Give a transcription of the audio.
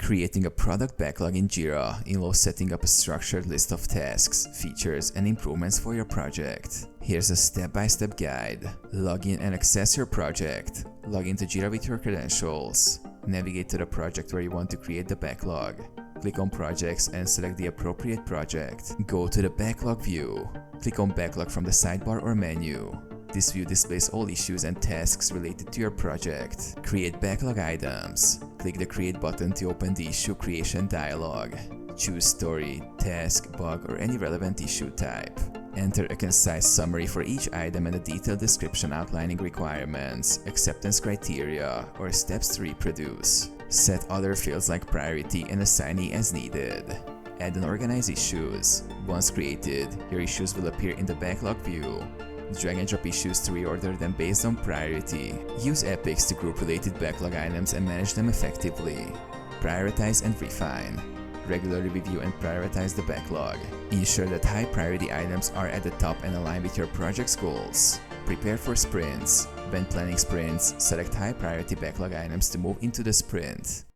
Creating a product backlog in Jira involves setting up a structured list of tasks, features, and improvements for your project. Here's a step-by-step guide. Log in and access your project. Log into Jira with your credentials. Navigate to the project where you want to create the backlog. Click on Projects and select the appropriate project. Go to the Backlog view. Click on Backlog from the sidebar or menu. This view displays all issues and tasks related to your project. Create backlog items. Click the Create button to open the issue creation dialog. Choose story, task, bug, or any relevant issue type. Enter a concise summary for each item and a detailed description outlining requirements, acceptance criteria, or steps to reproduce. Set other fields like priority and assignee as needed. Add and organize issues. Once created, your issues will appear in the backlog view. Drag and drop issues to reorder them based on priority. Use epics to group related backlog items and manage them effectively. Prioritize and refine. Regularly review and prioritize the backlog. Ensure that high priority items are at the top and align with your project's goals. Prepare for sprints. When planning sprints, select high priority backlog items to move into the sprint.